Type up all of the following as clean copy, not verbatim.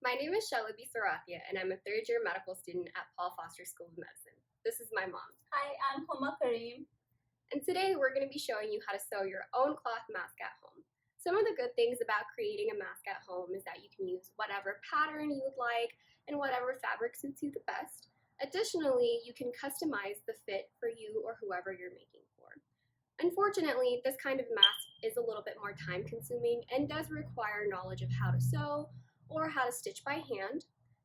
My name is Shalabi Sorathia, and I'm a third-year medical student at Paul Foster School of Medicine. This is my mom. Hi, I'm Homa Kareem. And today we're going to be showing you how to sew your own cloth mask at home. Some of the good things about creating a mask at home is that you can use whatever pattern you would like and whatever fabric suits you the best. Additionally, you can customize the fit for you or whoever you're making for. Unfortunately, this kind of mask is a little bit more time consuming and does require knowledge of how to sew or how to stitch by hand.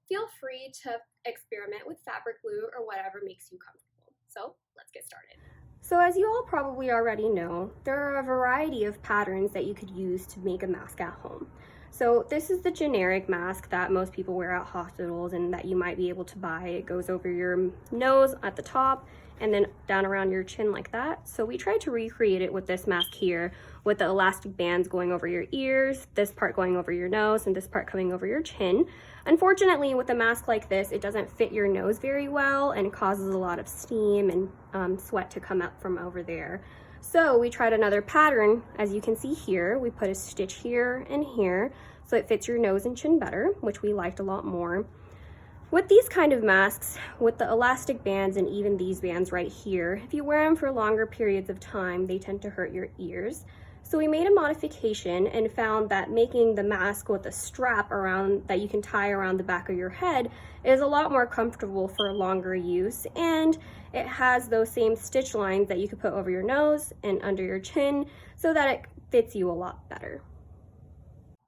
Feel free to experiment with fabric glue or whatever makes you comfortable. So let's get started. So as you all probably already know, there are a variety of patterns that you could use to make a mask at home. So this is the generic mask that most people wear at hospitals and that you might be able to buy. It goes over your nose at the top and then down around your chin like that. So we tried to recreate it with this mask here with the elastic bands going over your ears, this part going over your nose, and this part coming over your chin. Unfortunately, with a mask like this, it doesn't fit your nose very well and causes a lot of steam and sweat to come up from over there. So we tried another pattern. As you can see here, we put a stitch here and here so it fits your nose and chin better, which we liked a lot more. With these kind of masks, with the elastic bands and even these bands right here, if you wear them for longer periods of time, they tend to hurt your ears. So we made a modification and found that making the mask with a strap around that you can tie around the back of your head is a lot more comfortable for longer use, and it has those same stitch lines that you could put over your nose and under your chin so that it fits you a lot better.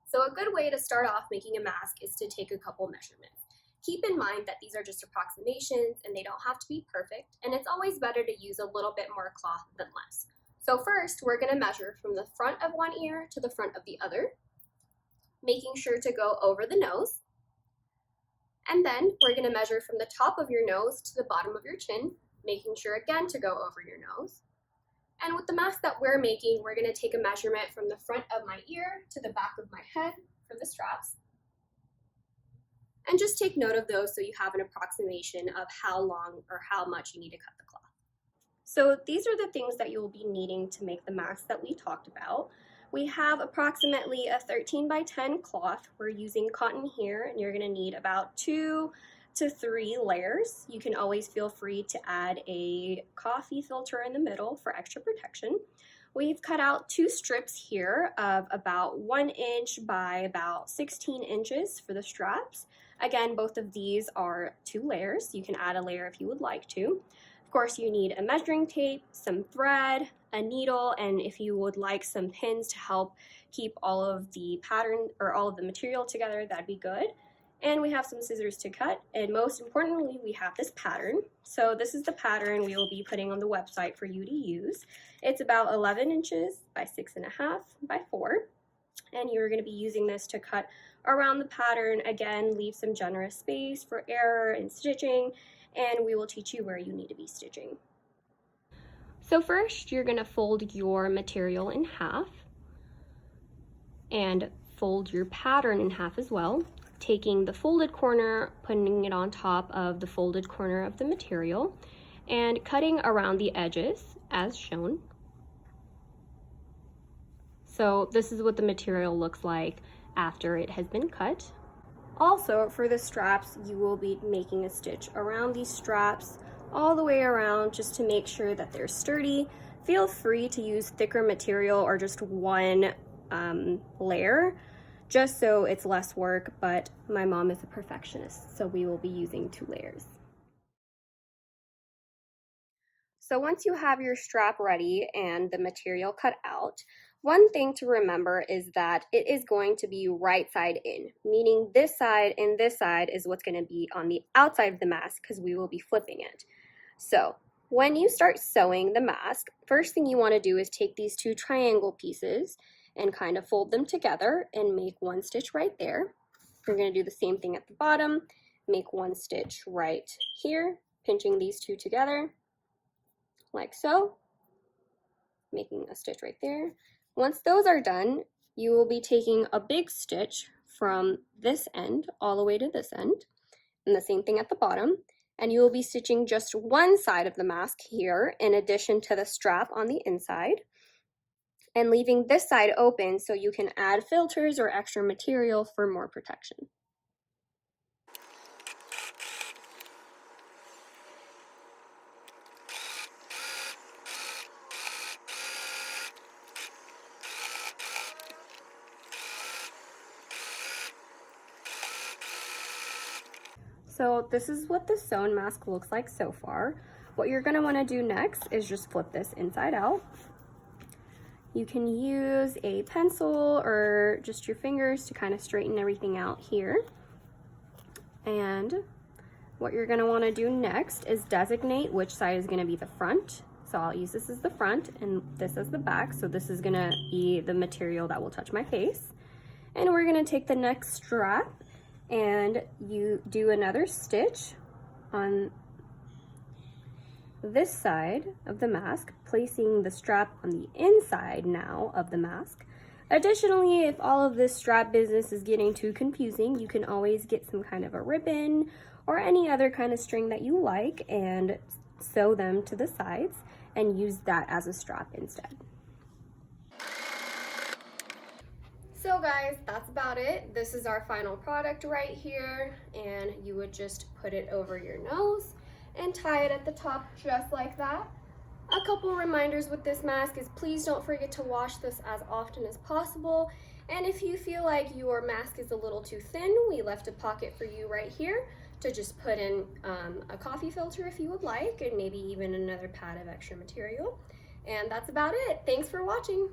So a good way to start off making a mask is to take a couple measurements. Keep in mind that these are just approximations and they don't have to be perfect, and it's always better to use a little bit more cloth than less. So first, we're going to measure from the front of one ear to the front of the other, making sure to go over the nose. And then we're going to measure from the top of your nose to the bottom of your chin, making sure again to go over your nose. And with the mask that we're making, we're going to take a measurement from the front of my ear to the back of my head for the straps. And just take note of those so you have an approximation of how long or how much you need to cut the cloth. So these are the things that you'll be needing to make the mask that we talked about. We have approximately a 13 by 10 cloth. We're using cotton here, and you're going to need about 2 to 3 layers. You can always feel free to add a coffee filter in the middle for extra protection. We've cut out 2 strips here of about 1 inch by about 16 inches for the straps. Again, both of these are 2 layers. You can add a layer if you would like to. Of course, you need a measuring tape, some thread, a needle, and if you would like some pins to help keep all of the pattern or all of the material together, that'd be good. And we have some scissors to cut, and most importantly, we have this pattern. So this is the pattern we will be putting on the website for you to use. It's about 11 inches by 6.5 by 4, and you're going to be using this to cut around the pattern. Again, leave some generous space for error and stitching, and we will teach you where you need to be stitching. So first, you're going to fold your material in half and fold your pattern in half as well, taking the folded corner, putting it on top of the folded corner of the material, and cutting around the edges as shown. So this is what the material looks like after it has been cut. Also, for the straps, you will be making a stitch around these straps all the way around just to make sure that they're sturdy. Feel free to use thicker material or just one layer, just so it's less work, but my mom is a perfectionist, so we will be using 2 layers. So once you have your strap ready and the material cut out, one thing to remember is that it is going to be right side in, meaning this side and this side is what's going to be on the outside of the mask because we will be flipping it. So when you start sewing the mask, first thing you want to do is take these 2 triangle pieces and kind of fold them together and make 1 stitch right there. You're going to do the same thing at the bottom, make 1 stitch right here, pinching these 2 together like so, making a stitch right there. Once those are done, you will be taking a big stitch from this end all the way to this end, and the same thing at the bottom, and you will be stitching just one side of the mask here in addition to the strap on the inside, and leaving this side open so you can add filters or extra material for more protection. So this is what the sewn mask looks like so far. What you're gonna wanna do next is just flip this inside out. You can use a pencil or just your fingers to kind of straighten everything out here. And what you're gonna wanna do next is designate which side is gonna be the front. So I'll use this as the front and this as the back. So this is gonna be the material that will touch my face. And we're gonna take the next strap and you do another stitch on this side of the mask, placing the strap on the inside now of the mask. Additionally, if all of this strap business is getting too confusing, you can always get some kind of a ribbon or any other kind of string that you like and sew them to the sides and use that as a strap instead. So guys, that's about it. This is our final product right here, and you would just put it over your nose and tie it at the top just like that. A couple reminders with this mask is please don't forget to wash this as often as possible. And if you feel like your mask is a little too thin, we left a pocket for you right here to just put in a coffee filter if you would like, and maybe even another pad of extra material. And that's about it. Thanks for watching.